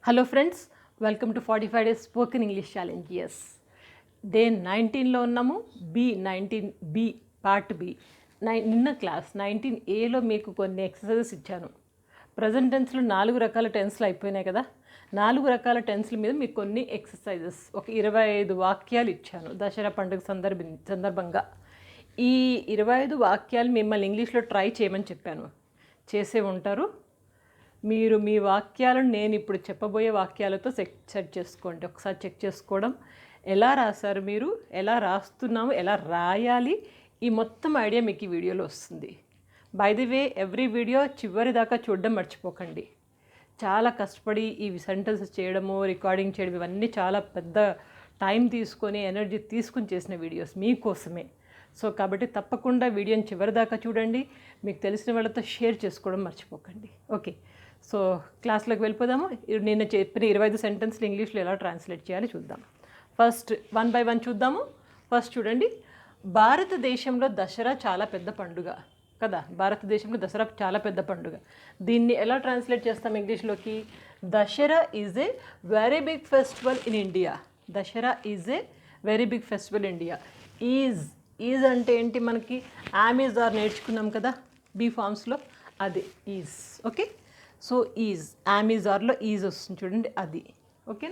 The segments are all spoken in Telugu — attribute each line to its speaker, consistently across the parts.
Speaker 1: Hello friends, welcome to 45 days spoken English challenge. Day 19లో ఉన్నాము. B19 part B. నిన్న క్లాస్ 19Aలో మీకు కొన్ని ఎక్సర్సైజెస్ ఇచ్చాను. ప్రజెంట్ టెన్స్లో 4 రకాల టెన్స్లు అయిపోయినాయి కదా. 4 రకాల టెన్స్ల మీద మీకు కొన్ని ఎక్సర్సైజెస్, ఒక 25 వాక్యాలు ఇచ్చాను దసరా పండుగ సందర్భంగా. ఈ 25 వాక్యాలు మిమ్మల్ని ఇంగ్లీష్లో ట్రై చేయమని చెప్పాను. చేసే ఉంటారు. మీరు మీ వాక్యాలను నేను ఇప్పుడు చెప్పబోయే వాక్యాలతో సెట్ చేసుకోండి. ఒకసారి చెక్ చేసుకోవడం, ఎలా రాశారు మీరు, ఎలా రాస్తున్నాము, ఎలా రాయాలి, ఈ మొత్తం ఐడియా మీకు ఈ వీడియోలో వస్తుంది. By the way, every video చివరి దాకా చూడడం మర్చిపోకండి. చాలా కష్టపడి ఈ సెంటెన్సెస్ చేయడము, రికార్డింగ్ చేయడం, ఇవన్నీ చాలా పెద్ద టైం తీసుకొని ఎనర్జీ తీసుకుని చేసిన వీడియోస్ మీకోసమే. సో కాబట్టి తప్పకుండా వీడియోని చివరి దాకా చూడండి. మీకు తెలిసిన వాళ్ళతో షేర్ చేసుకోవడం మర్చిపోకండి. ఓకే, సో క్లాస్లోకి వెళ్ళిపోదాము. నిన్న చెప్పిన 25 సెంటెన్స్లు ఇంగ్లీష్లో ఎలా ట్రాన్స్లేట్ చేయాలి చూద్దాం. ఫస్ట్ 1 by 1 చూద్దాము. ఫస్ట్ చూడండి, భారతదేశంలో దసరా చాలా పెద్ద పండుగ కదా. భారతదేశంలో దసరా చాలా పెద్ద పండుగ. దీన్ని ఎలా ట్రాన్స్లేట్ చేస్తాం ఇంగ్లీష్లోకి? Dasara is a very big festival in India. Dasara is a very big festival in India. Is అంటే ఏంటి? మనకి ఆర్ నేర్చుకున్నాం కదా బీ ఫార్మ్స్లో, అది ఈజ్. ఓకే, సో ఆర్లో ఈజ్ వస్తుంది చూడండి, అది. ఓకే,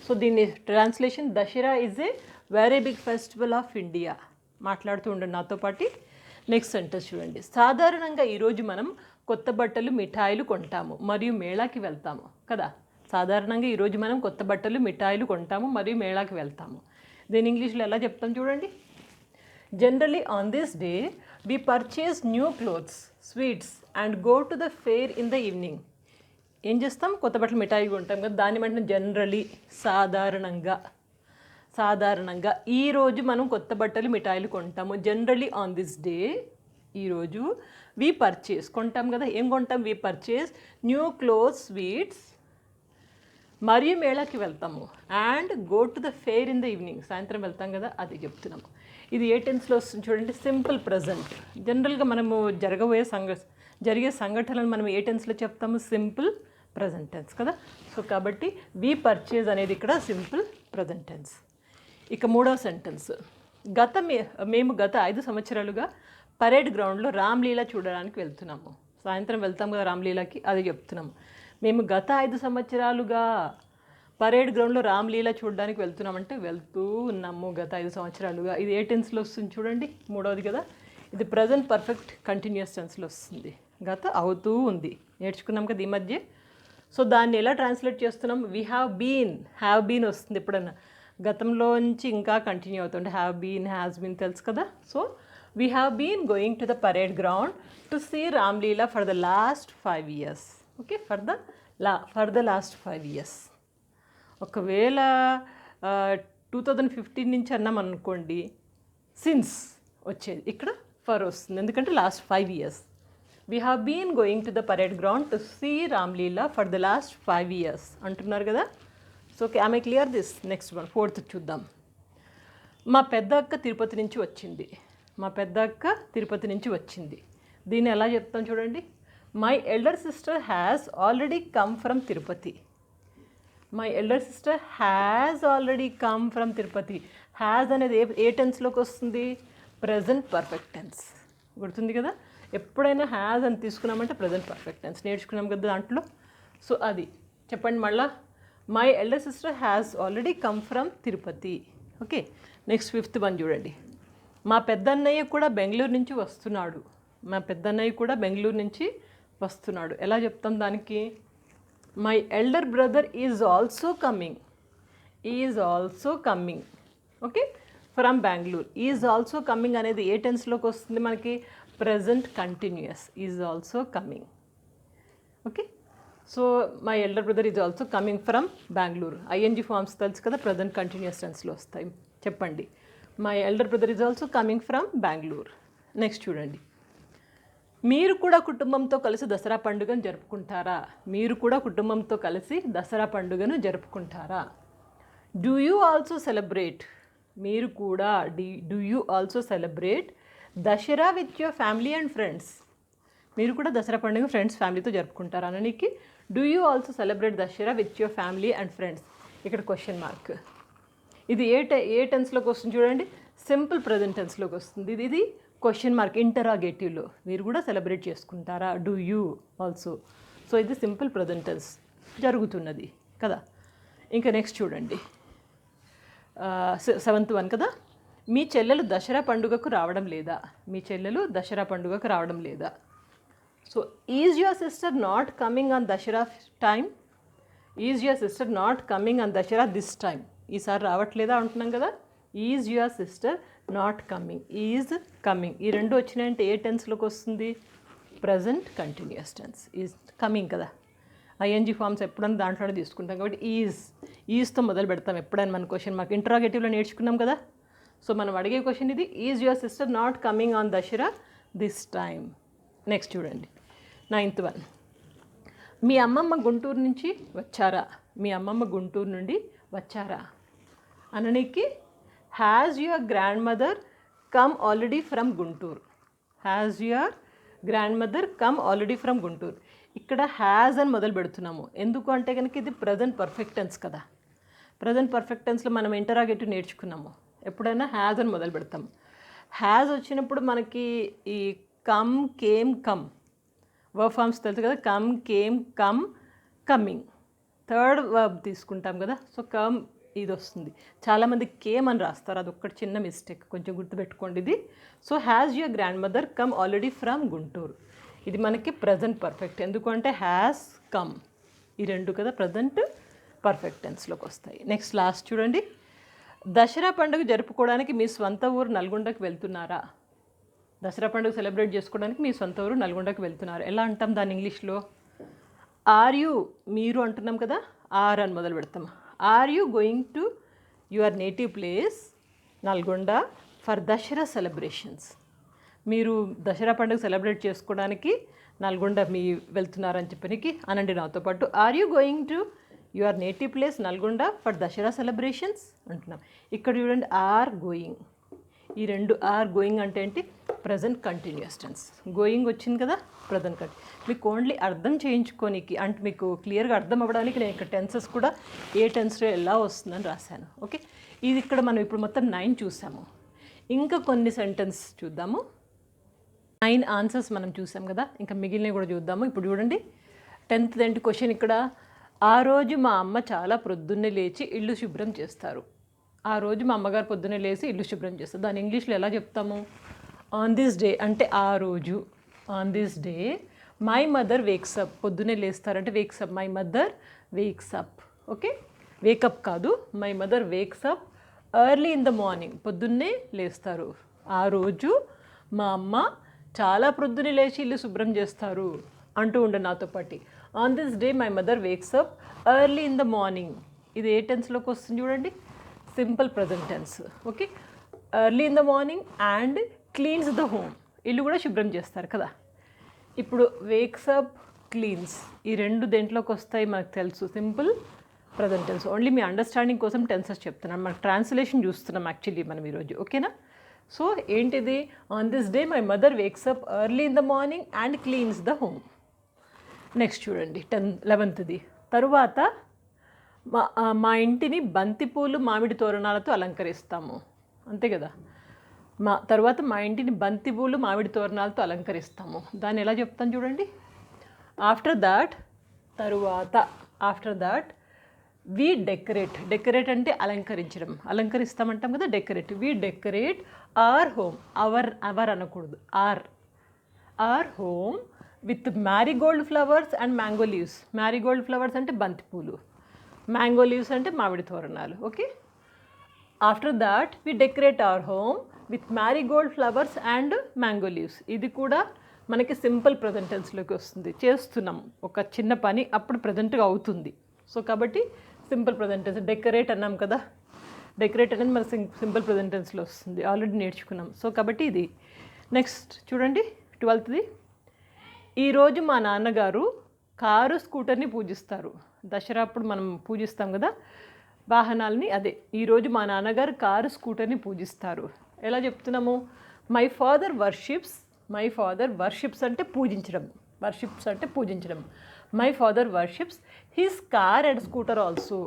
Speaker 1: సో దీన్ని translation, Dasara is a very big festival of India. మాట్లాడుతూ ఉండండి నాతో పాటు. నెక్స్ట్ సెంటెన్స్ చూడండి, సాధారణంగా ఈరోజు మనం కొత్త బట్టలు, మిఠాయిలు కొంటాము మరియు మేళాకి వెళ్తాము కదా. సాధారణంగా ఈరోజు మనం కొత్త బట్టలు, మిఠాయిలు కొంటాము మరియు మేళాకి వెళ్తాము. దీని ఇంగ్లీష్లో ఎలా చెప్తాం చూడండి. Generally on this day, we purchase new clothes, sweets and go to the fair in the evening. ఏం చేస్తాం? కొత్త బట్టలు, మిఠాయి కొంటాం కదా. దాన్ని అంటే జనరలీ, సాధారణంగా ఈరోజు మనం కొత్త బట్టలు, మిఠాయిలు కొంటాము. జనరలీ ఆన్ దిస్ డే, ఈరోజు వి పర్చేస్, కొంటాం కదా. ఏం కొంటాం? వి పర్చేస్ న్యూ క్లోత్స్, స్వీట్స్ మరియు మేళాకి వెళ్తాము. And go to the fair in the evening, సాయంత్రం వెళ్తాం కదా, అది చెప్తున్నాము. ఇది ఏ టెన్స్లో వస్తుంది చూడండి, సింపుల్ ప్రజెంట్. జనరల్గా మనము జరిగే సంఘటనలు మనం ఏ టెన్స్లో చెప్తాము? సింపుల్ ప్రజెంట్ టెన్స్ కదా. సో కాబట్టి వి పర్చేజ్ అనేది ఇక్కడ సింపుల్ ప్రజెంట్ టెన్స్. ఇక మూడవ సెంటెన్స్, మేము గత 5 సంవత్సరాలుగా పరేడ్ గ్రౌండ్లో రామ్లీలా చూడడానికి వెళ్తున్నాము. సాయంత్రం వెళ్తాం కదా రామ్లీలాకి, అది చెప్తున్నాము. మేము గత 5 సంవత్సరాలుగా పరేడ్ గ్రౌండ్లో రామ్లీలా చూడడానికి వెళ్తున్నామంటే వెళ్తూ ఉన్నాము గత 5 సంవత్సరాలుగా. ఇది ఏ టెన్స్లో వస్తుంది చూడండి, మూడవది కదా. ఇది ప్రజెంట్ పర్ఫెక్ట్ కంటిన్యూస్ టెన్స్లో వస్తుంది. గత అవుతూ ఉంది, నేర్చుకున్నాం కదా ఈ మధ్య. సో దాన్ని ఎలా ట్రాన్స్లేట్ చేస్తున్నాం? వీ హ్యావ్ బీన్ వస్తుంది ఎప్పుడన్నా. గతంలోంచి ఇంకా కంటిన్యూ అవుతుంది. హ్యావ్ బీన్, హ్యాస్ బీన్ తెలుసు కదా. So we have been going to the parade ground to see Ramlila for the last 5 years. Okay, for the last 5 years. ఒకవేళ 2015 నుంచి అన్నాం అనుకోండి, సిన్స్ వచ్చేది, ఇక్కడ ఫర్ వస్తుంది, ఎందుకంటే last 5 years. We have been going to the parade ground to see Ramlila for the last 5 years అంటున్నారు కదా. సో ఓకే, ఆమె clear this. Next one, fourth చూద్దాం. మా పెద్ద అక్క తిరుపతి నుంచి వచ్చింది. దీన్ని ఎలా చెప్తాం చూడండి. My elder sister has already come from Tirupati. My elder sister has already come from Tirupati. Has అనేది ఏ టెన్స్లోకి వస్తుంది? Present perfect tense. గుర్తుంది కదా, ఎప్పుడైనా హ్యాస్ అని తీసుకున్నామంటే ప్రజెంట్ పర్ఫెక్ట్ టెన్స్ నేర్చుకున్నాం కదా దాంట్లో. సో అది చెప్పండి మళ్ళా. My elder sister has already come from Tirupati. Okay, next 5th one చూడండి. మా పెద్దన్నయ్య కూడా బెంగళూరు నుంచి వస్తున్నాడు. ఎలా చెప్తాం దానికి? My elder brother is also coming. Okay, from Bengaluru. Is also coming అనేది ఏ టెన్స్లోకి వస్తుంది మనకి? Present continuous, is also coming. Okay, so my elder brother is also coming from Bengaluru. ING forms తెలుసు కదా, ప్రజెంట్ కంటిన్యూస్ టెన్స్లో వస్తాయి. చెప్పండి, my elder brother is also coming from Bengaluru. Next చూడండి, మీరు కూడా కుటుంబంతో కలిసి దసరా పండుగను జరుపుకుంటారా? Do you also celebrate Dasara with your family and friends? మీరు కూడా దసరా పండుగ ఫ్రెండ్స్, ఫ్యామిలీతో జరుపుకుంటారా అనడానికి do you also celebrate Dasara with your family and friends? ఇక్కడ క్వశ్చన్ మార్క్. ఇది ఏ టెన్స్లోకి వస్తుంది చూడండి, సింపుల్ ప్రజెంట్ టెన్స్లోకి వస్తుంది. ఇది క్వశ్చన్ మార్క్ ఇంటరాగేటివ్లో. మీరు కూడా సెలబ్రేట్ చేసుకుంటారా? Do you also. సో ఇది సింపుల్ ప్రజెంట్ టెన్స్ జరుగుతున్నది కదా. ఇంకా నెక్స్ట్ చూడండి, 7th వన్ కదా. మీ చెల్లెలు దసరా పండుగకు రావడం లేదా? మీ చెల్లెలు దసరా పండుగకు రావడం లేదా? So is your sister not coming on Dasara time? Is your sister not coming on Dasara this time? ఈసారి రావట్లేదా అంటున్నాం కదా. Is your sister not coming, is coming, ఈ రెండు వచ్చినాయంటే ఏ టెన్స్లోకి వస్తుంది? Present continuous tense. Is coming కదా. ఐఎన్జీ ఫార్మ్స్ ఎప్పుడైనా దాంట్లోనే తీసుకుంటాం కాబట్టి ఈజ్తో మొదలు పెడతాం ఎప్పుడైనా మన క్వశ్చన్ మాకు ఇంటరాగేటివ్లో నేర్చుకున్నాం కదా. సో మనం అడిగే క్వశ్చన్ ఇది, is your sister not coming on Dasara this time? Next చూడండి, 9th వన్. మీ అమ్మమ్మ గుంటూరు నుంచి వచ్చారా? మీ అమ్మమ్మ గుంటూరు నుండి వచ్చారా అననికి has your grandmother come already from Guntur? Has your grandmother come already from Guntur. ఇక్కడ హ్యాజ్ అని మొదలు పెడుతున్నాము. ఎందుకు అంటే కనుక ఇది ప్రజెంట్ పర్ఫెక్ట్ టెన్స్ కదా. ప్రజెంట్ పర్ఫెక్ట్ టెన్స్లో మనం ఇంటరాగేటివ్ నేర్చుకున్నాము. ఎప్పుడైనా హ్యాజ్ అని మొదలు పెడతాము. హ్యాజ్ వచ్చినప్పుడు మనకి ఈ come, came, come verb forms తెలుసు కదా. Come, came, come, coming, third verb తీసుకుంటాం కదా. సో కమ్ ఇది వస్తుంది. చాలామంది కేమ్ అని రాస్తారు, అది ఒక్కటి చిన్న మిస్టేక్, కొంచెం గుర్తుపెట్టుకోండి ఇది. So has your grandmother come already from Guntur, ఇది మనకి ప్రజెంట్ పర్ఫెక్ట్. ఎందుకంటే హ్యాస్, కమ్ ఈ రెండు కదా ప్రజెంట్ పర్ఫెక్ట్ టెన్స్లోకి వస్తాయి. నెక్స్ట్ లాస్ట్ చూడండి, దసరా పండుగ జరుపుకోవడానికి మీ స్వంత ఊరు నల్గొండకు వెళ్తున్నారా? దసరా పండుగ సెలబ్రేట్ చేసుకోవడానికి మీ సొంత ఊరు నల్గొండకు వెళ్తున్నారు. ఎలా అంటాం దాన్ని ఇంగ్లీష్లో? ఆర్ యూ, మీరు అంటున్నాం కదా, ఆర్ అని మొదలు పెడతాం. Are you going to your native place Nalgonda for Dasara celebrations? మీరు దసరా పండుగ సెలబ్రేట్ చేసుకోవడానికి నల్గొండ మీ వెళ్తున్నారని చెప్పనికి అనండి నాతో పాటు. Are you going to your native place Nalgonda for Dasara celebrations అంటున్నాం. ఇక్కడ చూడండి, ఆర్ గోయింగ్, ఈ రెండు ఆర్ గోయింగ్ అంటే ఏంటి? Present continuous tense. గోయింగ్ వచ్చింది కదా, ప్రజెంట్ మీకు ఓన్లీ అర్థం చేయించుకోనికి అంటే మీకు క్లియర్గా అర్థం అవ్వడానికి నేను ఇక్కడ టెన్సెస్ కూడా ఏ టెన్స్లో ఎలా వస్తుందని రాశాను. ఓకే, ఇది ఇక్కడ మనం ఇప్పుడు మొత్తం 9 చూసాము. ఇంకా కొన్ని సెంటెన్స్ చూద్దాము. 9 ఆన్సర్స్ మనం చూసాం కదా, ఇంకా మిగిలినవి కూడా చూద్దాము. ఇప్పుడు చూడండి, 10th ఏంటి క్వశ్చన్ ఇక్కడ, ఆ రోజు మా అమ్మ చాలా ప్రొద్దున్నే లేచి ఇల్లు శుభ్రం చేస్తారు. ఆ రోజు మా అమ్మగారు పొద్దున్నే లేచి ఇల్లు శుభ్రం చేస్తారు. దాని ఇంగ్లీష్లో ఎలా చెప్తాము? ఆన్ దిస్ డే అంటే ఆ రోజు. On this day my mother wakes up, పొద్దున్నే లేస్తారంటే wakes up, my mother wakes up. Okay, wake up కాదు, my mother wakes up early in the morning, పొద్దున్నే లేస్తారు. ఆ రోజు మా అమ్మ చాలా ప్రొద్దునే లేచి ఇల్లు శుభ్రం చేస్తారు అంటూ ఉండే నాతో పాటు. On this day my mother wakes up early in the morning, ఇది ఏ టెన్స్లోకి వస్తుంది చూడండి? Simple present tense. Okay, early in the morning and cleans the home, ఇల్లు కూడా శుభ్రం చేస్తారు కదా. ఇప్పుడు వేక్స్ అప్, క్లీన్స్ ఈ రెండు దేంట్లోకి వస్తాయి మనకు తెలుసు, సింపుల్ ప్రజెంట్ టెన్స్. ఓన్లీ మీ అండర్స్టాండింగ్ కోసం టెన్సెస్ చెప్తున్నాను, మనకు ట్రాన్స్లేషన్ చూస్తున్నాం యాక్చువల్లీ మనం ఈరోజు. ఓకేనా? సో ఏంటిది? On this day my mother wakes up early in the morning and cleans the home. Next చూడండి 11th. తరువాత మా ఇంటిని బంతిపూలు మామిడి తోరణాలతో అలంకరిస్తాము. అంతే కదా. తర్వాత మా ఇంటిని బంతిపూలు మామిడి తోరణాలతో అలంకరిస్తాము. దాన్ని ఎలా చెప్తాను చూడండి. ఆఫ్టర్ దాట్, తరువాత, after that we decorate. Decorate అంటే అలంకరించడం, అలంకరిస్తామంటాం కదా, decorate. We decorate our home, our అనకూడదు, our home with marigold flowers and mango leaves. Marigold flowers అంటే బంతిపూలు, మ్యాంగో లీవ్స్ అంటే మామిడి తోరణాలు. Okay, after that we decorate our home with marigold flowers and mango leaves. ఇది కూడా మనకి సింపుల్ ప్రజెంట్ టెన్స్లోకి వస్తుంది. చేస్తున్నాం ఒక చిన్న పని, అప్పుడు ప్రజెంట్గా అవుతుంది. సో కాబట్టి సింపుల్ ప్రజెంట్ టెన్స్. డెకరేట్ అన్నాం కదా, డెకరేట్ అనేది మన సింపుల్ ప్రజెంట్ టెన్స్లో వస్తుంది, ఆల్రెడీ నేర్చుకున్నాం. సో కాబట్టి ఇది. నెక్స్ట్ చూడండి 12th. ఈరోజు మా నాన్నగారు కారు, స్కూటర్ని పూజిస్తారు. దసరా అప్పుడు మనం పూజిస్తాం కదా వాహనాలని, అదే. ఈరోజు మా నాన్నగారు కారు, స్కూటర్ని పూజిస్తారు. ఎలా చెప్తున్నాము? My father worships. My father worships అంటే పూజించడం, వర్షిప్స్ అంటే పూజించడం. My father worships his car and scooter also.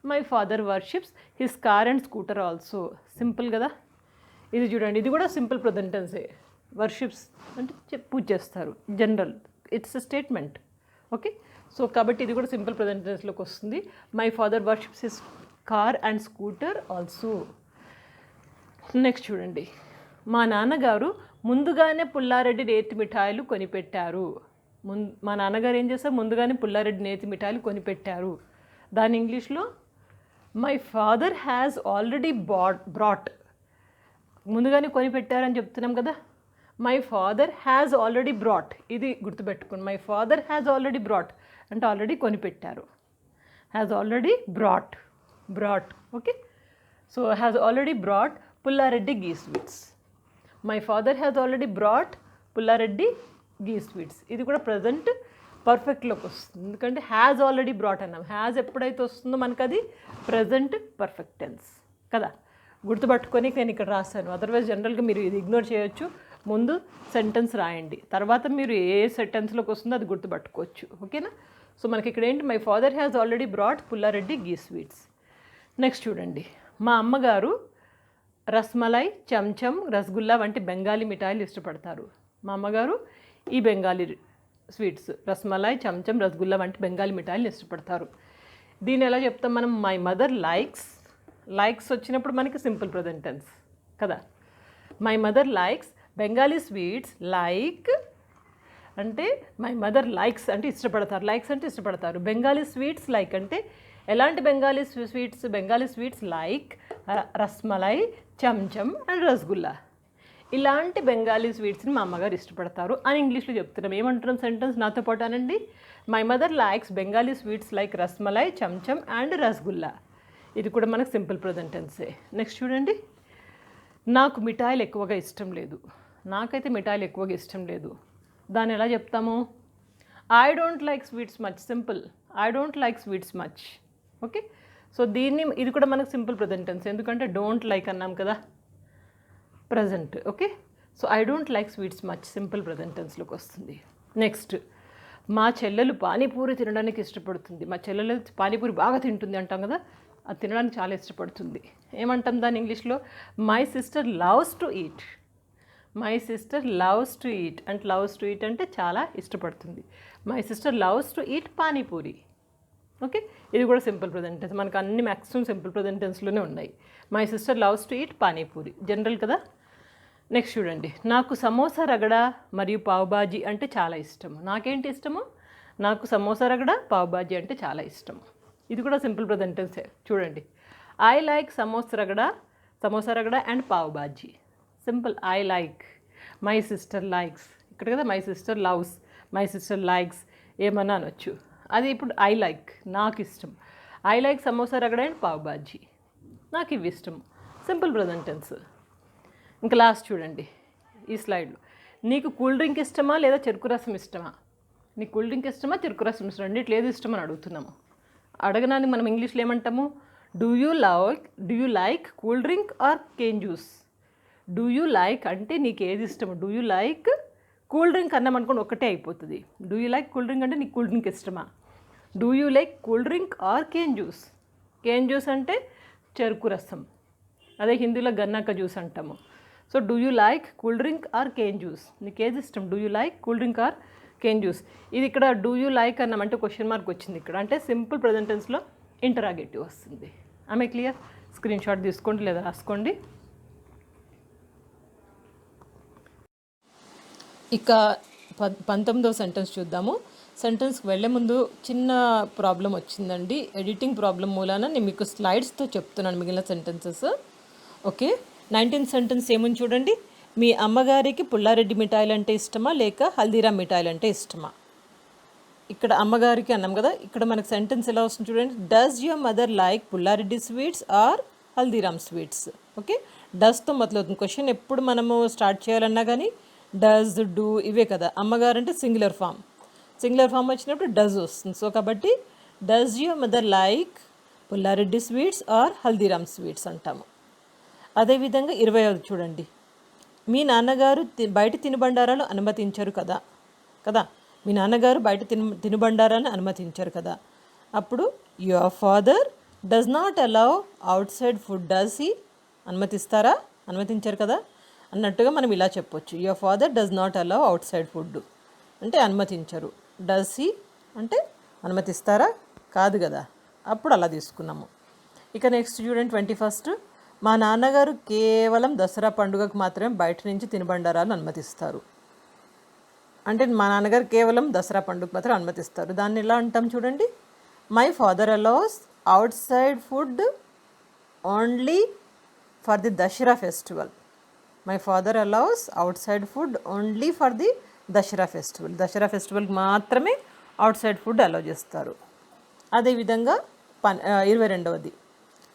Speaker 1: My father worships his car and scooter also. Simple కదా. ఇది చూడండి, ఇది కూడా సింపుల్ ప్రెజెంట్ టెన్సే. వర్షిప్స్ అంటే పూజ చేస్తారు, general, it's a statement. Okay, so కాబట్టి ఇది కూడా సింపుల్ ప్రెజెంట్ టెన్స్లోకి వస్తుంది. My father worships his car and scooter also. Next చూడండి, మా నాన్నగారు ముందుగానే పుల్లారెడ్డి నేతి మిఠాయిలు కొనిపెట్టారు. మా నాన్నగారు ఏం చేస్తారు, ముందుగానే పుల్లారెడ్డి నేతి మిఠాయిలు కొనిపెట్టారు. దాని ఇంగ్లీష్లో my father has already brought. ముందుగానే కొనిపెట్టారని చెప్తున్నాం కదా. My father has already brought, ఇది గుర్తుపెట్టుకోండి. My father has already brought అంటే ఆల్రెడీ కొనిపెట్టారు. Has already brought. Okay, so has already brought Pullareddy ghee sweets. My father has already brought Pullareddy ghee sweets. ఇది కూడా ప్రజెంట్ పర్ఫెక్ట్లోకి వస్తుంది, ఎందుకంటే హ్యాజ్ ఆల్రెడీ బ్రాట్ అన్నాం. హ్యాజ్ ఎప్పుడైతే వస్తుందో మనకు అది ప్రజెంట్ పర్ఫెక్ట్ టెన్స్ కదా. గుర్తుపట్టుకొని నేను ఇక్కడ రాశాను. అదర్వైజ్ జనరల్గా మీరు ఇది ఇగ్నోర్ చేయొచ్చు. ముందు సెంటెన్స్ రాయండి, తర్వాత మీరు ఏ సెంటెన్స్లోకి వస్తుందో అది గుర్తుపట్టుకోవచ్చు. ఓకేనా. సో మనకి ఇక్కడ ఏంటి, my father has already brought Pullareddy ghee sweets. Next చూడండి, మా అమ్మగారు రస్మలై, చంచం, రసగుల్లా వంటి బెంగాలీ మిఠాయిలు ఇష్టపడతారు. మా అమ్మగారు ఈ బెంగాలీ స్వీట్స్ రస్మలై, చంచం, రసగుల్లా వంటి బెంగాలీ మిఠాయిలు ఇష్టపడతారు. దీన్ని ఎలా చెప్తాం మనం, మై మదర్ లైక్స్. లైక్స్ వచ్చినప్పుడు మనకి సింపుల్ ప్రెజెంట్ టెన్స్ కదా. My mother likes Bengali sweets. Like అంటే మై మదర్ లైక్స్ అంటే ఇష్టపడతారు, లైక్స్ అంటే ఇష్టపడతారు. బెంగాలీ స్వీట్స్ లైక్ అంటే ఎలాంటి Bengali sweets, Bengali sweets like rasmalai, chamcham and rasgulla. ఇలాంటి బెంగాలీ స్వీట్స్ని మా అమ్మగారు ఇష్టపడతారు అని ఇంగ్లీష్లో చెప్తున్నాం. ఏమంటున్నాం సెంటెన్స్ నాతో పాటు అనండి. My mother likes Bengali sweets like rasmalai, chamcham and rasgulla. ఇది కూడా మనకు సింపుల్ ప్రెజెంట్ టెన్సే. నెక్స్ట్ చూడండి, నాకు మిఠాయిలు ఎక్కువగా ఇష్టం లేదు. నాకైతే మిఠాయిలు ఎక్కువగా ఇష్టం లేదు. దాన్ని ఎలా చెప్తాము, I don't like sweets much. Simple, I don't like sweets much. Okay, so దీన్ని ఇది కూడా మనకు సింపుల్ ప్రెజెంట్ టెన్స్, ఎందుకంటే డోంట్ లైక్ అన్నాం కదా present. Okay, so I don't like sweets much simple present టెన్స్లోకి వస్తుంది. నెక్స్ట్, మా చెల్లెలు పానీపూరి తినడానికి ఇష్టపడుతుంది. మా చెల్లెలు పానీపూరి బాగా తింటుంది అంటాం కదా, అది తినడానికి చాలా ఇష్టపడుతుంది. ఏమంటాం దాని ఇంగ్లీష్లో, my sister loves to eat. My sister loves to eat అంటే లవ్స్ టు ఈట్ అంటే చాలా ఇష్టపడుతుంది. My sister loves to eat panipuri. Okay, ఇది కూడా సింపుల్ ప్రెజెంట్ టెన్స్. మనకు అన్ని మ్యాక్సిమం సింపుల్ ప్రెజెంట్ టెన్స్లోనే ఉన్నాయి. My sister loves to eat panipuri, general కదా. నెక్స్ట్ చూడండి, నాకు సమోసా రగడ మరియు పావుబాజీ అంటే చాలా ఇష్టము. నాకేంటి ఇష్టము, నాకు సమోసా రగడ, పావుబాజీ అంటే చాలా ఇష్టము. ఇది కూడా సింపుల్ ప్రెజెంట్ టెన్సే. చూడండి, I like samosa ragda and pav bhaji. Simple, I like, my sister likes, ఇక్కడ కదా my sister loves, my sister likes ఏమన్నా అనొచ్చు. అది ఇప్పుడు ఐ లైక్, నాకు ఇష్టం. I like samosa ragda and pav bhaji, నాకు ఇవి ఇష్టం. Simple present tense. ఇంకా లాస్ట్ చూడండి ఈ స్లైడ్లో, నీకు కూల్ డ్రింక్ ఇష్టమా లేదా చెరుకు రసం ఇష్టమా. నీకు కూల్ డ్రింక్ ఇష్టమా, చెరుకు రసం ఇష్టమా, రెండిట్లో ఏది ఇష్టమని అడుగుతున్నాము. అడగడానికి మనం ఇంగ్లీష్లో ఏమంటాము, do you like cool drink or cane juice. Do you like అంటే నీకు ఏది ఇష్టము. Do you like cool drink అన్నాం అనుకోండి ఒకటే అయిపోతుంది. Do you like cool drink అంటే నీకు కూల్ డ్రింక్ ఇష్టమా. Do you like cool drink or cane juice. Cane juice అంటే చెరుకు రసం, అదే హిందీలో గన్నాక జ్యూస్ అంటాము. So do you like cool drink or cane juice, నీకు ఏది ఇష్టం. Do you like cool drink or cane juice. ఇది ఇక్కడ డూ యూ లైక్ అన్నామంటే క్వశ్చన్ మార్క్ వచ్చింది ఇక్కడ, అంటే సింపుల్ ప్రెజెంట్ టెన్స్లో ఇంటరాగేటివ్ వస్తుంది. ఆమె క్లియర్. స్క్రీన్ షాట్ తీసుకోండి లేదా రాసుకోండి. ఇక 19వ సెంటెన్స్ చూద్దాము. సెంటెన్స్కి వెళ్ళే ముందు చిన్న ప్రాబ్లం వచ్చిందండి, ఎడిటింగ్ ప్రాబ్లం మూలాన నేను మీకు స్లైడ్స్తో చెప్తున్నాను మిగిలిన సెంటెన్సెస్. ఓకే, 19th సెంటెన్స్ ఏముంది చూడండి, మీ అమ్మగారికి పుల్లారెడ్డి మిఠాయిలు అంటే ఇష్టమా లేక హల్దీరామ్ మిఠాయిలు అంటే ఇష్టమా. ఇక్కడ అమ్మగారికి అన్నాం కదా, ఇక్కడ మనకు సెంటెన్స్ ఎలా వస్తుంది చూడండి, does your mother like Pullareddy sweets or Haldiram sweets. Okay, డస్తో మొదలవుతుంది క్వశ్చన్. ఎప్పుడు మనము స్టార్ట్ చేయాలన్నా కానీ డస్, డూ ఇవే కదా. అమ్మగారు అంటే సింగులర్ ఫామ్ వచ్చినప్పుడు డస్ వస్తుంది. సో కాబట్టి does your mother like Pullareddy sweets or Haldiram sweets అంటాము. అదేవిధంగా 20వ చూడండి, మీ నాన్నగారు బయట తినుబండారాలు అనుమతించరు కదా. మీ నాన్నగారు బయట తినుబండారాన్ని అనుమతించారు కదా. అప్పుడు your father does not allow outside food does he, అనుమతిస్తారా, అనుమతించారు కదా అన్నట్టుగా మనం ఇలా చెప్పొచ్చు. Your father does not allow outside food అంటే అనుమతించరు. డస్ హీ అంటే అనుమతిస్తారా, కాదు కదా, అప్పుడు అలా తీసుకున్నాము. ఇక నెక్స్ట్ చూడండి 21st. మా నాన్నగారు కేవలం దసరా పండుగకు మాత్రమే బయట నుంచి తినుబండారాలు అనుమతిస్తారు. అంటే మా నాన్నగారు కేవలం దసరా పండుగకు మాత్రం అనుమతిస్తారు. దాన్ని ఎలా అంటాం చూడండి. My father allows out side food only for the Dasara festival. My father allows out side food only for the Dasara festival. Dasara ఫెస్టివల్కి మాత్రమే అవుట్ సైడ్ ఫుడ్ అలౌ చేస్తారు. అదేవిధంగా 22వది.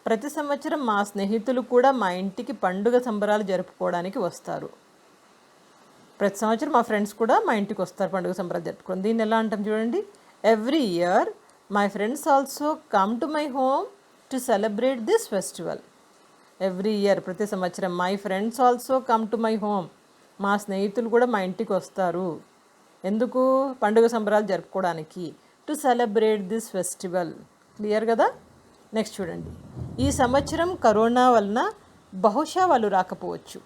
Speaker 1: ప్రతి సంవత్సరం మా స్నేహితులు కూడా మా ఇంటికి పండుగ సంబరాలు జరుపుకోవడానికి వస్తారు. ప్రతి సంవత్సరం మా ఫ్రెండ్స్ కూడా మా ఇంటికి వస్తారు పండుగ సంబరాలు జరుపుకోవడం. దీన్ని ఎలా అంటాం చూడండి. Every year my friends also come to my home to celebrate this festival. Every year ప్రతి సంవత్సరం my friends also come to my home, మా స్నేహితులు కూడా మా ఇంటికి వస్తారు. ఎందుకు? పండుగ సంబరాలు జరుపుకోవడానికి. To celebrate this festival. Clear కదా. నెక్స్ట్ చూడండి. ఈ సంవత్సరం కరోనా వలన బహుశా వాళ్ళు రాకపోవచ్చు.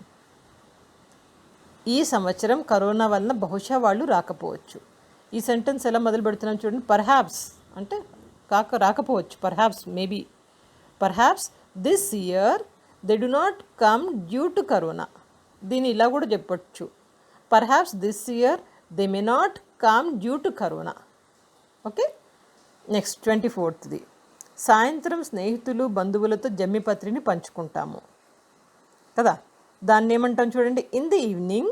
Speaker 1: ఈ సంవత్సరం కరోనా వలన బహుశా వాళ్ళు రాకపోవచ్చు. ఈ సెంటెన్స్ ఎలా మొదలు పెడుతున్నాం చూడండి. పర్హాప్స్ అంటే రాకపోవచ్చు. Perhaps, maybe. Perhaps this year they do not come due to corona. దీన్ని ఇలా కూడా చెప్పొచ్చు. Perhaps this year they may not come due to corona. Okay. Next 24th. సాయంత్రం స్నేహితులు బంధువులతో జమ్మిపత్రిని పంచుకుంటాము కదా. దాన్ని ఏమంటాం చూడండి. In the evening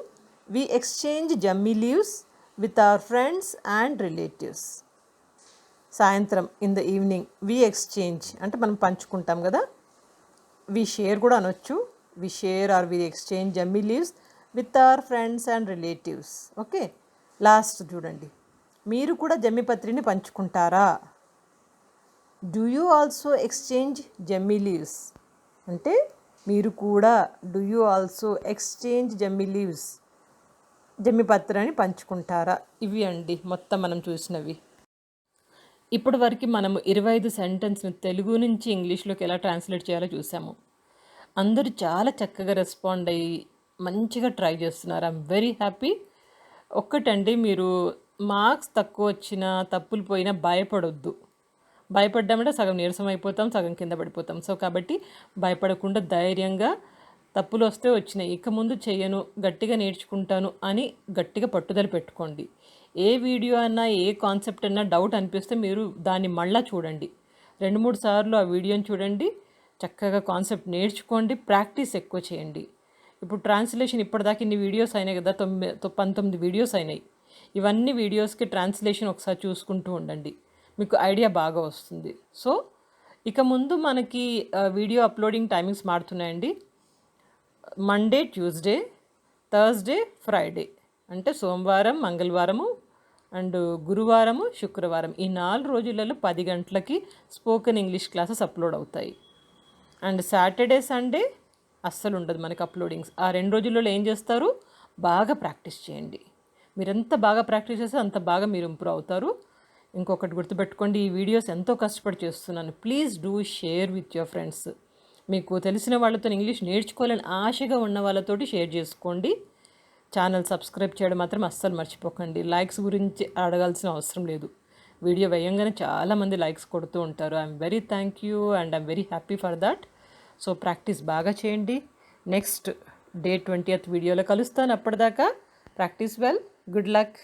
Speaker 1: we exchange jammi leaves with our friends and relatives. సాయంత్రం in the evening we exchange అంటే మనం పంచుకుంటాం కదా. వీ షేర్ కూడా అనొచ్చు. We share or we exchange jammi leaves with our friends and relatives. Okay. Last చూడండి. మీరు కూడా జమ్మిపత్రిని పంచుకుంటారా. Do you also exchange jammi leaves అంటే మీరు కూడా do you also exchange jammi leaves, జమ్మిపత్రాన్ని పంచుకుంటారా. ఇవి అండి మొత్తం మనం చూసినవి. ఇప్పటి వరకు మనము 25 సెంటెన్స్ని తెలుగు నుంచి ఇంగ్లీష్లోకి ఎలా ట్రాన్స్లేట్ చేయాలో చూసాము. అందరూ చాలా చక్కగా రెస్పాండ్ అయ్యి మంచిగా ట్రై చేస్తున్నారు. I'm very happy. ఒక్కటండి, మీరు మార్క్స్ తక్కువ వచ్చినా తప్పులు పోయినా భయపడొద్దు. భయపడ్డామంటే సగం నీరసం అయిపోతాం, సగం కింద పడిపోతాం. సో కాబట్టి భయపడకుండా ధైర్యంగా తప్పులు వస్తే వచ్చినాయి, ఇక ముందు చేయను, గట్టిగా నేర్చుకుంటాను అని గట్టిగా పట్టుదల పెట్టుకోండి. ఏ వీడియో అన్నా ఏ కాన్సెప్ట్ అన్నా డౌట్ అనిపిస్తే మీరు దాన్ని మళ్ళీ చూడండి. 2-3 సార్లు ఆ వీడియోని చూడండి. చక్కగా కాన్సెప్ట్ నేర్చుకోండి. ప్రాక్టీస్ ఎక్కువ చేయండి. ఇప్పుడు ట్రాన్స్లేషన్ ఇప్పటిదాకా ఇన్ని వీడియోస్ అయినాయి కదా, 19 వీడియోస్ అయినాయి. ఇవన్నీ వీడియోస్కి ట్రాన్స్లేషన్ ఒకసారి చూసుకుంటూ ఉండండి, మీకు ఐడియా బాగా వస్తుంది. సో ఇక ముందు మనకి వీడియో అప్లోడింగ్ టైమింగ్స్ మారుతున్నాయండి. మండే, ట్యూస్డే, థర్స్డే, ఫ్రైడే అంటే సోమవారం, మంగళవారము అండ్ గురువారము, శుక్రవారం ఈ 4 రోజులలో 10 గంటలకి స్పోకెన్ ఇంగ్లీష్ క్లాసెస్ అప్లోడ్ అవుతాయి. అండ్ సాటర్డే, సండే అస్సలు ఉండదు మనకి అప్లోడింగ్స్. ఆ 2 రోజులలో ఏం చేస్తారు? బాగా ప్రాక్టీస్ చేయండి. మీరెంత బాగా ప్రాక్టీస్ చేస్తే అంత బాగా మీరు ఇంప్రూవ్ అవుతారు. ఇంకొకటి గుర్తుపెట్టుకోండి, ఈ వీడియోస్ ఎంతో కష్టపడి చేస్తున్నాను. Please do share with your friends. మీకు తెలిసిన వాళ్ళతో ఇంగ్లీష్ నేర్చుకోవాలని ఆశగా ఉన్న వాళ్ళతోటి షేర్ చేసుకోండి. ఛానల్ సబ్స్క్రైబ్ చేయడం మాత్రం అస్సలు మర్చిపోకండి. లైక్స్ గురించి అడగాల్సిన అవసరం లేదు. వీడియో వేయంగానే చాలామంది లైక్స్ కొడుతూ ఉంటారు. I'm very thank you and I'm very happy for that. So practice బాగా చేయండి. నెక్స్ట్ డే 20th వీడియోలో కలుస్తాను. అప్పటిదాకా ప్రాక్టీస్ వెల్. Good luck.